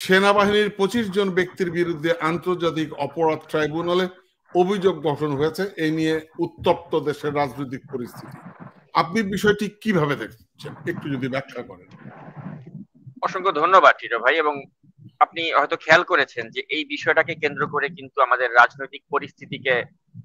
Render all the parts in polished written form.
সেনাবাহিনীর 25 জন ব্যক্তির বিরুদ্ধে আন্তর্জাতিক অপরাধ ট্রাইব্যুনালে অভিযোগ গঠন হয়েছে। এই নিয়ে উত্তপ্ত দেশের রাজনৈতিক পরিস্থিতি, আপনি বিষয়টি কিভাবে দেখছেন, একটু যদি ব্যাখ্যা করেন। অসংখ্য ধন্যবাদ টিটো ভাই। এবং আপনি হয়তো খেয়াল করেছেন যে এই বিষয়টাকে কেন্দ্র করে কিন্তু আমাদের রাজনৈতিক পরিস্থিতিকে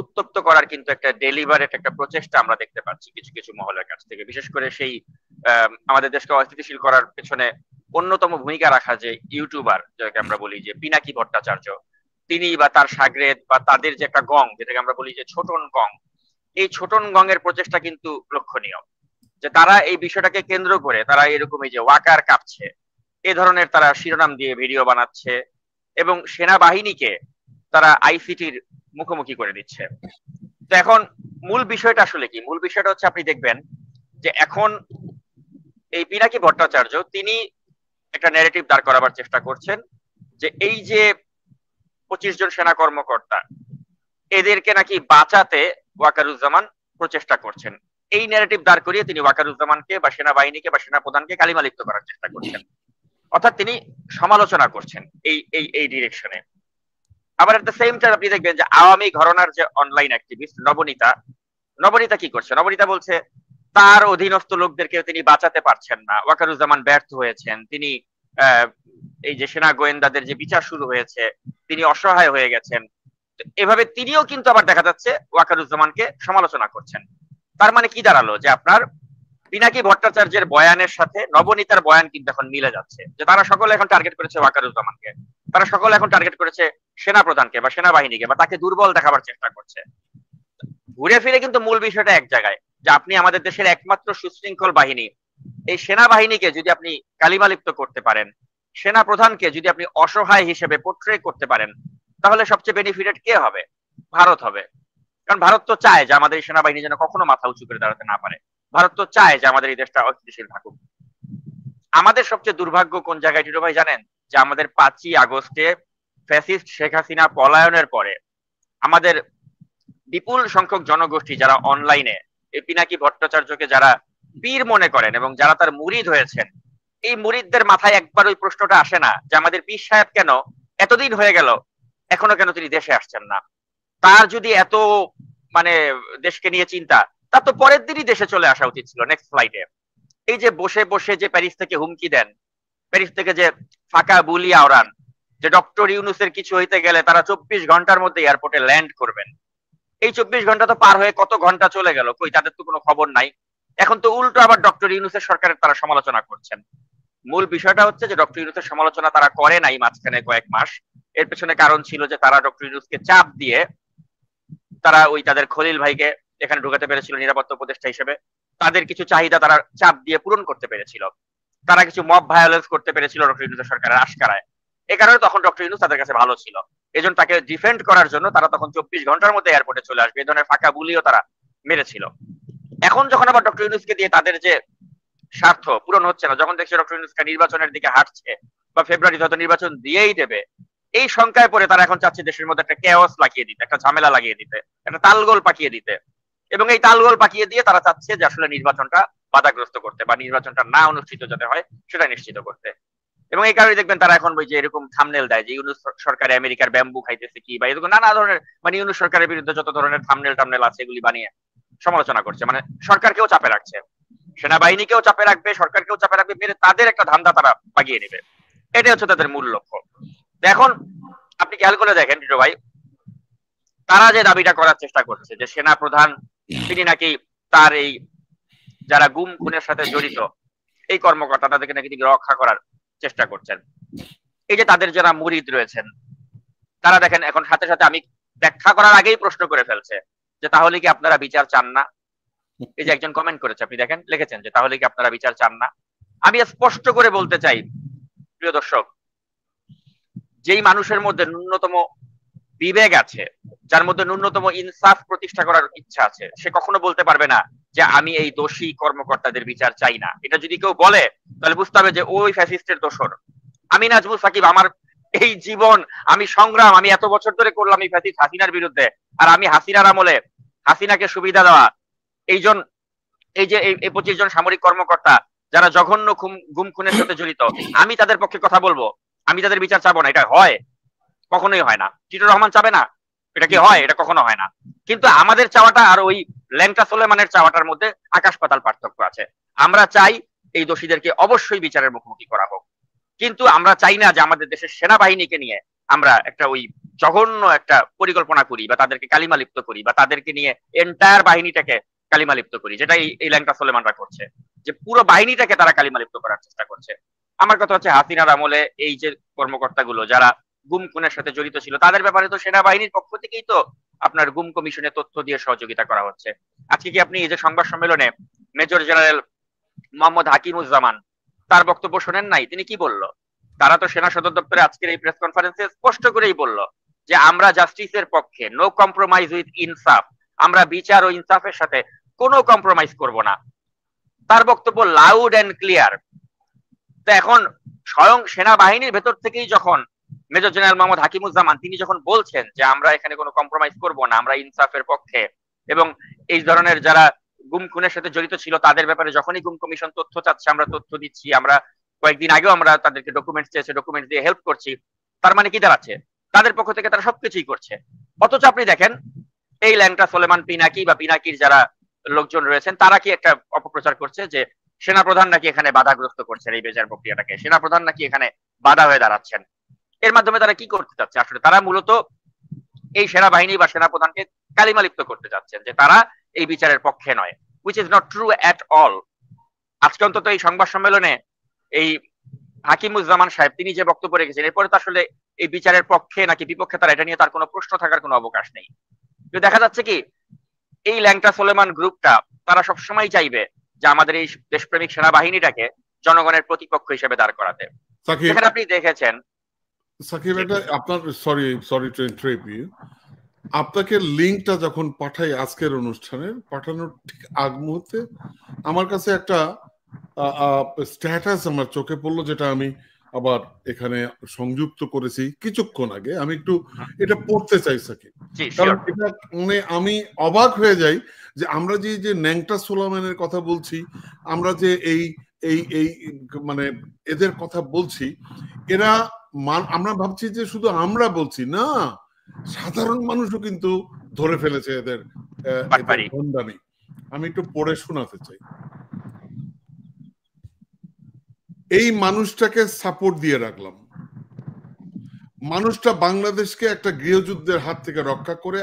উত্তপ্ত করার কিন্তু একটা ডেলিভারেট একটা প্রচেষ্টা আমরা দেখতে পাচ্ছি কিছু কিছু মহলের কাছ থেকে। বিশেষ করে সেই আমাদের দেশকে অস্থিতিশীল করার পেছনে অন্যতম ভূমিকা রাখা যে ইউটিউবার, যাকে আমরা বলি যে পিনাকি ভট্টাচার্য, তিনি বা তার সাগরেদ বা তাদের যে একটা গং, যেটাকে আমরা বলি যে ছোটন গং, এই ছোটন গং এর প্রচেষ্টা কিন্তু লক্ষণীয়। যে তারা এই বিষয়টাকে কেন্দ্র করে তারা এরকম এই যে ওয়াকার কাঁপছে এ ধরনের তারা শিরোনাম দিয়ে ভিডিও বানাচ্ছে এবং সেনাবাহিনীকে তারা আইসিটির মুখোমুখি করে দিচ্ছে। তো এখন মূল বিষয়টা আসলে কি? মূল বিষয়টা হচ্ছে আপনি দেখবেন যে এখন এই পিনাকি ভট্টাচার্য তিনি একটা ন্যারেটিভ দাঁড় করাবার চেষ্টা করছেন যে এই যে 25 জন সেনা কর্মকর্তা এদেরকে নাকি বাঁচাতে ওয়াকারুজ্জামান প্রচেষ্টা করছেন। এই ন্যারেটিভ দাঁড় করিয়ে তিনি ওয়াকারুজ্জামানকে বা সেনাবাহিনীকে বা সেনাপ্রধানকে কালিমালিপ্ত করার চেষ্টা করছেন, অর্থাৎ তিনি সমালোচনা করছেন এই এই এই ডিরেকশনে। আবার এট দ্য সেম টাইম আপনি দেখবেন যে আওয়ামী ঘরানার যে অনলাইন অ্যাক্টিভিস্ট নবনীতা কি করছে? নবনীতা বলছে তার অধীনস্থ লোকদেরকে তিনি বাঁচাতে পারছেন না, ওয়াকারুজ্জামান ব্যর্থ হয়েছেন, তিনি এই যে সেনা গোয়েন্দাদের যে বিচার শুরু হয়েছে তিনি অসহায় হয়ে গেছেন। এভাবে তিনিও কিন্তু আবার দেখা যাচ্ছে ওয়াকারুজ্জামানকে সমালোচনা করছেন। তার মানে কি দাঁড়ালো? যে আপনার পিনাকি ভট্টাচার্যের বয়ানের সাথে নবনীতার বয়ান কিন্তু এখন মিলে যাচ্ছে, যে তারা সকলে এখন টার্গেট করেছে ওয়াকারুজ্জামানকে, তারা সকলে এখন টার্গেট করেছে সেনাপ্রধানকে বা সেনাবাহিনীকে, বা তাকে দুর্বল দেখাবার চেষ্টা করছে। ঘুরে ফিরে কিন্তু মূল বিষয়টা এক জায়গায়, যে আপনি আমাদের দেশের একমাত্র সুশৃঙ্খল বাহিনী এই সেনাবাহিনীকে যদি আপনি কালিমালিপ্ত করতে পারেন, সেনা প্রধানকে যদি আপনি অসহায় হিসেবে পোট্রে করতে পারেন, তাহলে সবচেয়ে বেনিফিটেড কে হবে? ভারত হবে। কারণ ভারত তো চায় যে আমাদের সেনাবাহিনী যেন কখনো মাথা উঁচু করে দাঁড়াতে না পারে। ভারত তো চায় যে আমাদের এই দেশটা অস্থিতিশীল থাকুক। আমাদের সবচেয়ে দুর্ভাগ্য কোন জায়গায় টিটো ভাই জানেন? যে আমাদের 5ই আগস্টে ফ্যাসিস্ট শেখ হাসিনা পলায়নের পরে আমাদের বিপুল সংখ্যক জনগোষ্ঠী যারা অনলাইনে এই পিনাকি ভট্টাচার্যকে যারা পীর মনে করেন এবং যারা তার মুরিদ হয়েছেন, এই মুরিদদের মাথায় একবার ওই প্রশ্নটা আসে না যে আমাদের পীর সাহেব কেন এতদিন হয়ে গেল এখনো কেন তিনি দেশে আসছেন না? তার যদি এত মানে দেশকে নিয়ে চিন্তা, তার তো পরের দিনই দেশে চলে আসা উচিত ছিল, নেক্সট ফ্লাইটে। এই যে বসে বসে যে প্যারিস থেকে হুমকি দেন, প্যারিস থেকে যে ফাঁকা বুলিয়া ওড়ান যে ডক্টর ইউনুসের কিছু হইতে গেলে তারা 24 ঘন্টার মধ্যে এয়ারপোর্টে ল্যান্ড করবেন। এই 24 ঘন্টা তো পার হয়ে কত ঘন্টা চলে গেল, কই তাদের তো কোনো খবর নাই। এখন তো উল্টো আবার ডক্টর ইউনুসের সরকারের তারা সমালোচনা করছেন। মূল বিষয়টা হচ্ছে যে ডক্টর ইউনুসের সমালোচনা তারা করে নাই মাঝখানে কয়েক মাস। এর পেছনে কারণ ছিল যে তারা ডক্টর ইউনুসকে চাপ দিয়ে তারা ওই তাদের খলিল ভাইকে এখানে ঢুকাতে পেরেছিল নিরাপত্তা উপদেষ্টা হিসেবে। তাদের কিছু চাহিদা তারা চাপ দিয়ে পূরণ করতে পেরেছিল, তারা কিছু মব ভায়োলেন্স করতে পেরেছিল ডক্টর ইউনুসের সরকারের আশকারায়। এ কারণে তখন ডক্টর ইউনুস তাদের কাছে ভালো ছিল। এজন্য তাকে ডিফেন্ড করার জন্য তারা তখন 24 ঘন্টার মধ্যে এয়ারপোর্টে চলে আসবে, এই ধরনের ফাঁকা বুলিও তারা মেরেছিল। এখন যখন আবার ডক্টর ইউনুসকে দিয়ে তাদের যে স্বার্থ পূরণ হচ্ছে না, যখন দেখছে ডক্টর ইউনুসকে নির্বাচনের দিকে হাঁটছে বা ফেব্রুয়ারিতে হয়তো নির্বাচন দিয়েই দেবে, এই শঙ্কায় পড়ে তারা এখন চাচ্ছে দেশের মধ্যে একটা কেওয়াস লাগিয়ে দিতে, একটা ঝামেলা লাগিয়ে দিতে, একটা তালগোল পাকিয়ে দিতে। এবং এই তালগোল পাকিয়ে দিয়ে তারা চাচ্ছে যে আসলে নির্বাচনটা বাধাগ্রস্ত করতে বা নির্বাচনটা না অনুষ্ঠিত যাতে হয় সেটা নিশ্চিত করতে। এবং এই কারণে দেখবেন তারা এখন ওই যে এরকম থাম্বনেল দেয় যে ইউনুস সরকার আমেরিকার ব্যাম্বু খাইতেছে কি, বা এরকম নানা ধরনের মানে ইউনুস সরকারের বিরুদ্ধে যত ধরনের থাম্বনেল আছে এগুলি বানিয়ে সমালোচনা করছে। মানে সরকারকেও চাপে রাখছে, সেনাবাহিনীকেও চাপে রাখবে, সরকারকেও চাপে রাখবে, মেরে তাদের একটা ধান্দা তারা পাকিয়ে নেবে। এটাই হচ্ছে তাদের মূল লক্ষ্য। এখন আপনি খেয়াল করে দেখেন টিটো ভাই, তারা যে দাবিটা করার চেষ্টা করছে যে সেনা প্রধান তিনি নাকি তার এই যারা গুম খুনের সাথে জড়িত এই কর্মকর্তা তাদেরকে নাকি তিনি রক্ষা করার চেষ্টা করছেন। এই যে তাদের যারা মুরিদ রয়েছেন তারা দেখেন এখন সাথে সাথে আমি ব্যাখ্যা করার আগেই প্রশ্ন করে ফেলছে যে তাহলে কি আপনারা বিচার চান না? এই যে একজন কমেন্ট করেছে, আপনি দেখেন লিখেছেন যে তাহলে কি আপনারা বিচার চান না? আমি স্পষ্ট করে বলতে চাই প্রিয় দর্শক, যেই মানুষের মধ্যে ন্যূনতম বিবেক আছে, যার মধ্যে ন্যূনতম ইনসাফ প্রতিষ্ঠা করার ইচ্ছা আছে, সে কখনো বলতে পারবে না যে আমি এই দোষী কর্মকর্তাদের বিচার চাই না। এটা যদি কেউ বলে তাহলে বুঝতে হবে যে ওই ফ্যাসিস্টের দোষর। আমি নাজমুল সাকিব, আমার এই জীবন, আমি সংগ্রাম, আমি এত বছর ধরে করলাম এই ফ্যাসিস্ট হাসিনার বিরুদ্ধে, আর আমি হাসিনার আমলে হাসিনাকে সুবিধা দেওয়া এই যে এই 25 জন সামরিক কর্মকর্তা যারা জঘন্য গুম খুনের সাথে জড়িত, আমি তাদের পক্ষে কথা বলবো? আমি তাদের বিচার চাবো না, এটা হয়? কখনোই হয় না। টিটুর রহমান চাবে না? এটা কি হয়? এটা কখনো হয় না। কিন্তু আমাদের চাওয়াটা আর ওই ল্যাংটা সোলেমানের চাওয়াটার মধ্যে আকাশ পাতাল পার্থক্য আছে। আমরা চাই এই দোষীদেরকে অবশ্যই বিচারের মুখোমুখি করা হোক, কিন্তু আমরা চাই না যে আমাদের দেশের সেনাবাহিনীকে নিয়ে আমরা একটা ওই জঘন্য একটা পরিকল্পনা করি বা তাদেরকে কালিমালিপ্ত করি বা তাদেরকে নিয়ে এন্টায়ার বাহিনীটাকে কালিমালিপ্ত করি, যেটা এই ল্যাংটা সোলেমানরা করছে, যে পুরো বাহিনীটাকে তারা কালিমালিপ্ত করার চেষ্টা করছে। আমার কথা হচ্ছে হাসিনার আমলে এই যে কর্মকর্তাগুলো যারা গুম খুনের সাথে জড়িত ছিল, তাদের ব্যাপারে তো সেনাবাহিনীর পক্ষ থেকেই তো আপনার গুম কমিশনে তথ্য দিয়ে সহযোগিতা করা হচ্ছে। আজকে কি আপনি এই যে সংবাদ সম্মেলনে মেজর জেনারেল মোহাম্মদ হাকিমুজ্জামান তার বক্তব্য শোনেন নাই? তিনি কি বলল? তারা তো সেনা সদর দপ্তরে আজকের এই প্রেস কনফারেন্সে স্পষ্ট করেই বলল যে আমরা জাস্টিসের পক্ষে, নো কম্প্রোমাইজ উইথ ইনসাফ, আমরা বিচার ও ইনসাফের সাথে কোনো কম্প্রোমাইজ করব না। তার বক্তব্য লাউড এন্ড ক্লিয়ার। তো এখন স্বয়ং সেনাবাহিনীর ভেতর থেকেই যখন মেজর জেনারেল মোহাম্মদ হাকিমুজ্জামান তিনি যখন বলছেন যে আমরা এখানে কোনো কম্প্রোমাইজ করব না, আমরা ইনসাফের পক্ষে, এবং এই ধরনের যারা গুম খুনের সাথে জড়িত ছিল তাদের ব্যাপারে যখনই গুম কমিশন তথ্য চাচ্ছে আমরা তথ্য দিচ্ছি, আমরা কয়েকদিন আগেও আমরা তাদেরকে ডকুমেন্টস চেয়েছে, ডকুমেন্টস দিয়ে হেল্প করছি, তার মানে কি দাঁড়াচ্ছে? তাদের পক্ষ থেকে তারা সবকিছুই করছে। অথচ আপনি দেখেন এই ল্যাংটা সোলেমান পিনাকি বা পিনাকির যারা লোকজন রয়েছেন তারা কি একটা অপপ্রচার করছে যে সেনাপ্রধান নাকি এখানে বাধাগ্রস্ত করছেন এই বিচার প্রক্রিয়াটাকে, সেনাপ্রধান নাকি এখানে বাধা হয়ে দাঁড়াচ্ছেন। এর মাধ্যমে তারা কি করতে চাচ্ছে? আসলে তারা মূলত এই সেনাবাহিনী বা সেনাপ্রধানকে কালিমালিপ্ত করতে যাচ্ছেন যে তারা এই বিচারের পক্ষে নয়, which is not true at all. আজকে অন্তত এই সংবাদ সম্মেলনে এই হাকিমুজ্জামান সাহেব তিনি যে বক্তব্য রেখেছেন, এরপরে তো আসলে এই বিচারের পক্ষে নাকি বিপক্ষে তারা এটা নিয়ে তার কোনো প্রশ্ন থাকার কোনো অবকাশ নেই। কিন্তু দেখা যাচ্ছে কি এই ল্যাংটা সোলেমান গ্রুপটা তারা সবসময় চাইবে যে আমাদের এই দেশপ্রেমিক সেনাবাহিনীটাকে জনগণের প্রতিপক্ষ হিসেবে দাঁড় করাতে। এখানে আপনি দেখেছেন সাকিব, এটা আপনার সরি টু ইন্টারাপ্ট ইউ, আপনাকে লিংকটা যখন পাঠাই আজকের অনুষ্ঠানের পাঠানোর ঠিক আগ মুহূর্তে আমার কাছে একটা স্ট্যাটাস আমার চোখে পড়লো, যেটা আমি আবার এখানে সংযুক্ত করেছি কিছুক্ষণ আগে। আমি একটু এটা পড়তে চাই সাকিব, কারণ এটা মানে আমি অবাক হয়ে যাই যে আমরা যে ন্যাংটা সোলেমানের কথা বলছি, আমরা যে এই এই এই মানে এদের কথা বলছি, এরা আমরা ভাবছি যে শুধু আমরা বলছি না, সাধারণ মানুষও কিন্তু ধরে ফেলেছে এদের ভণ্ডামি। আমি একটু পড়ে শোনাতে চাই। এই মানুষটাকে সাপোর্ট দিয়ে রাখলাম, মানুষটা বাংলাদেশকে একটা গৃহযুদ্ধের হাত থেকে রক্ষা করে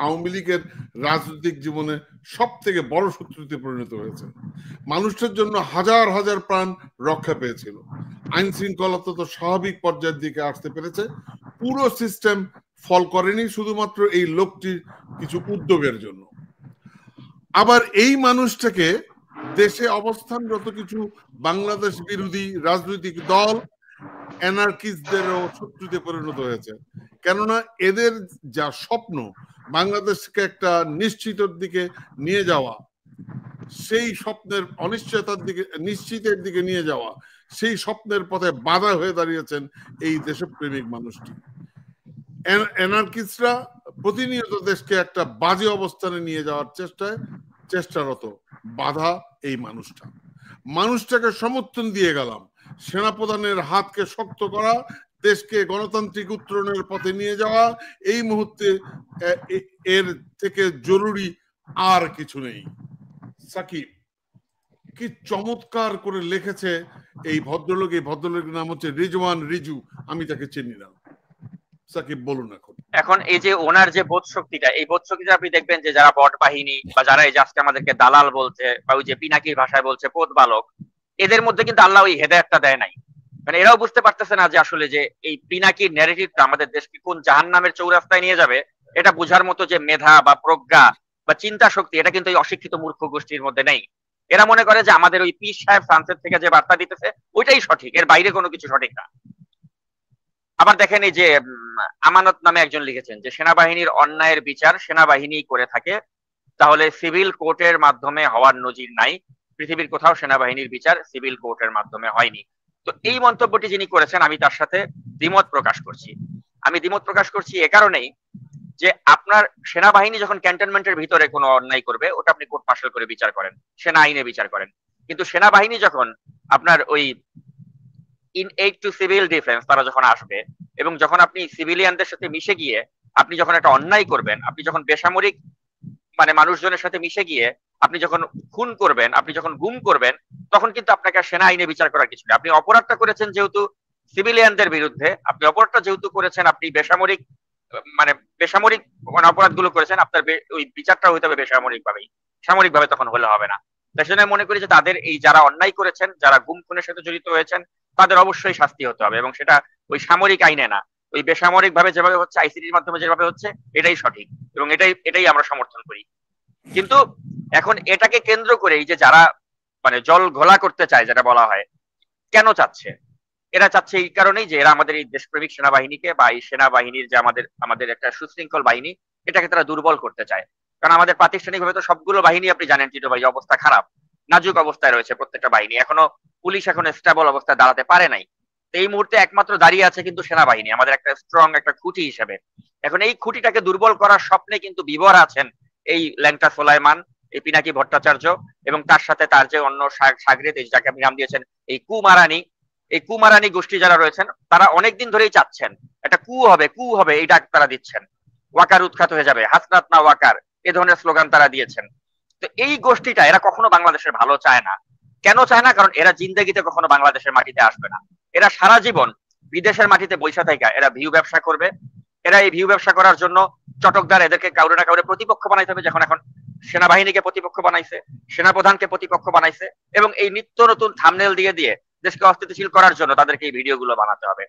আওয়ামী লীগের রাজনৈতিক জীবনে সব থেকে বড় শত্রুতে পরিণত হয়েছে। মানুষটার জন্য হাজার হাজার প্রাণ রক্ষা পেয়েছিল, আইন শৃঙ্খলা তো স্বাভাবিক পর্যায়ের দিকে আসতে পেরেছে, পুরো সিস্টেম ফল করেনি শুধুমাত্র এই লোকটির কিছু উদ্যোগের জন্য। আবার এই মানুষটাকে দেশে অবস্থানরত কিছু বাংলাদেশ বিরোধী রাজনৈতিক দল অ্যানার্কিস্টদেরও শত্রুতে পরিণত হয়েছে, কেননা এদের যা স্বপ্ন বাংলাদেশকে একটা নিশ্চিতের দিকে নিয়ে যাওয়া, সেই স্বপ্নের অনিশ্চয়তার দিকে নিশ্চিতের দিকে নিয়ে যাওয়া, সেই স্বপ্নের পথে বাধা হয়ে দাঁড়িয়েছেন এই দেশপ্রেমিক মানুষটি। অ্যানার্কিস্টরা প্রতিনিয়ত দেশকে একটা বাজে অবস্থানে নিয়ে যাওয়ার চেষ্টারত বাধা এই মানুষটাকে সমর্থন দিয়ে গেলাম। সেনাপ্রধানের হাতকে শক্ত করা, দেশকে গণতান্ত্রিক উত্তরণের পথে নিয়ে যাওয়া, এই মুহূর্তে এর থেকে জরুরি আর কিছু নেই। সাকিব কি চমৎকার করে লিখেছে এই ভদ্রলোক। এই ভদ্রলোকের নাম হচ্ছে রিজওয়ান রিজু, আমি তাকে চিনি না। সাকিব বলুন। এখন এই যে ওনার যে বোধ শক্তিটা, এই বোধ শক্তিটা আপনি দেখবেন যে যারা বট বাহিনী বা যারা এই যে আজকে আমাদেরকে দালাল বলছে বা ওই যে পিনাকির ভাষায় বলছে পোত বালক, এদের মধ্যে কিন্তু আল্লাহ ওই হেদায়েতটা দেয় নাই। মানে এরাও বুঝতে পারতেছে না যে আসলে যে এই পিনাকির ন্যারেটিভটা আমাদের দেশকে কোন জাহান্নামের চৌরাস্তায় নিয়ে যাবে, এটা বোঝার মতো যে মেধা বা প্রজ্ঞা বা চিন্তা শক্তি, এটা কিন্তু এই অশিক্ষিত মূর্খ গোষ্ঠীর মধ্যে নেই। এরা মনে করে যে আমাদের ওই পীর সাহেব সানসেট থেকে যে বার্তা দিতেছে ওইটাই সঠিক, এর বাইরে কোনো কিছু সঠিক না। আবার দেখেন এই যে আমানত নামে একজন লিখেছেন যে সেনাবাহিনীর অন্যায়ের বিচার সেনাবাহিনী করে থাকে, তাহলে সিভিল কোর্টের মাধ্যমে হওয়ার নজির নাই। পৃথিবীর কোথাও সেনাবাহিনীর বিচার সিভিল কোর্টের মাধ্যমে হয়নি। তো এই মন্তব্যটি যিনি করেছেন আমি তার সাথে দ্বিমত প্রকাশ করছি। আমি দ্বিমত প্রকাশ করছি এ কারণেই যে আপনার সেনাবাহিনী যখন ক্যান্টনমেন্টের ভিতরে কোনো অন্যায় করবে ওটা আপনি কোর্ট মার্শাল করে বিচার করেন, সেনা আইনে বিচার করেন। কিন্তু সেনাবাহিনী যখন আপনার ওই in aid two civil defence তারা যখন আসবে, এবং যখন আপনি সিভিলিয়ানদের সাথে মিশে গিয়ে আপনি যখন একটা অন্যায় করবেন, আপনি যখন বেসামরিক মানে মানুষজনের সাথে মিশে গিয়ে আপনি যখন খুন করবেন, আপনি যখন গুম করবেন, তখন কিন্তু আপনাকে সেনা আইনে বিচার করার কিছু নেই। আপনি অপরাধটা করেছেন যেহেতু সিভিলিয়ানদের বিরুদ্ধে, আপনি অপরাধটা যেহেতু করেছেন, আপনি বেসামরিক বেসামরিক অপরাধগুলো করেছেন, আপনার ওই বিচারটা হইতে হবে বেসামরিক ভাবেই, সামরিক ভাবে তখন হলে হবে না। তাই জন্য মনে করি যে তাদের এই যারা অন্যায় করেছেন, যারা গুম খুনের সাথে জড়িত হয়েছেন, তাদের অবশ্যই শাস্তি হতে হবে, এবং সেটা ওই সামরিক আইনে না, ওই বেসামরিক ভাবে যেভাবে হচ্ছে, আইসিটির মাধ্যমে যেভাবে হচ্ছে, এটাই সঠিক, এবং এটাই আমরা সমর্থন করি। কিন্তু এখন এটাকে কেন্দ্র করে এই যে যারা মানে জল ঘোলা করতে চায়, যেটা বলা হয়, কেন চাচ্ছে? এরা চাচ্ছে এই কারণেই যে এরা আমাদের এই দেশপ্রেমিক সেনাবাহিনীকে বা এই সেনাবাহিনীর যে আমাদের একটা সুশৃঙ্খল বাহিনী, এটাকে তারা দুর্বল করতে চায়। কারণ আমাদের প্রাতিষ্ঠানিকভাবে তো সবগুলো বাহিনী আপনি জানেন টিটো ভাই, অবস্থা খারাপ, নাজুক অবস্থায় রয়েছে প্রত্যেকটা বাহিনী। এখনো পুলিশ এখনো স্টেবল অবস্থায় দাঁড়াতে পারে নাই। এই মুহূর্তে একমাত্র দাঁড়িয়ে আছে কিন্তু সেনাবাহিনী, আমাদের একটা স্ট্রং একটা খুঁটি হিসেবে। এখন এই খুঁটিটাকে দুর্বল করার স্বপ্নে কিন্তু বিভোর আছেন এই ল্যাংটা সোলাইমান, এই পিনাকি ভট্টাচার্য, এবং তার সাথে তার যে অন্য সাগরেদ, যাকে আপনি নাম দিয়েছেন এই কুমারানি, এই কুমারানি গোষ্ঠী যারা রয়েছেন, তারা অনেকদিন ধরেই চাচ্ছেন একটা কু হবে এই ডাক তারা দিচ্ছেন, ওয়াকার উৎখাত হয়ে যাবে, হাসনাত না ওয়াকার, এ ধরনের স্লোগান তারা দিয়েছেন। তো এই গোষ্ঠীটা এরা কখনো বাংলাদেশের ভালো চায় না। কেন চায় না? কারণ এরা জিন্দেগিতে কখনো বাংলাদেশের মাটিতে আসবে না। এরা সারা জীবন বিদেশের মাটিতে বৈশা থেকে এরা ভিউ ব্যবসা করবে। এরা এই ভিউ ব্যবসা করার জন্য চটকদার এদেরকে কাউরে না কাউরে প্রতিপক্ষ বানাইতে হবে, যখন এখন সেনাবাহিনীকে প্রতিপক্ষ বানাইছে, সেনাপ্রধানকে প্রতিপক্ষ বানাইছে, এবং এই নিত্য নতুন থাম্বনেল দিয়ে দেশকে অস্থিতিশীল করার জন্য তাদেরকে এই ভিডিওগুলো বানাতে হবে।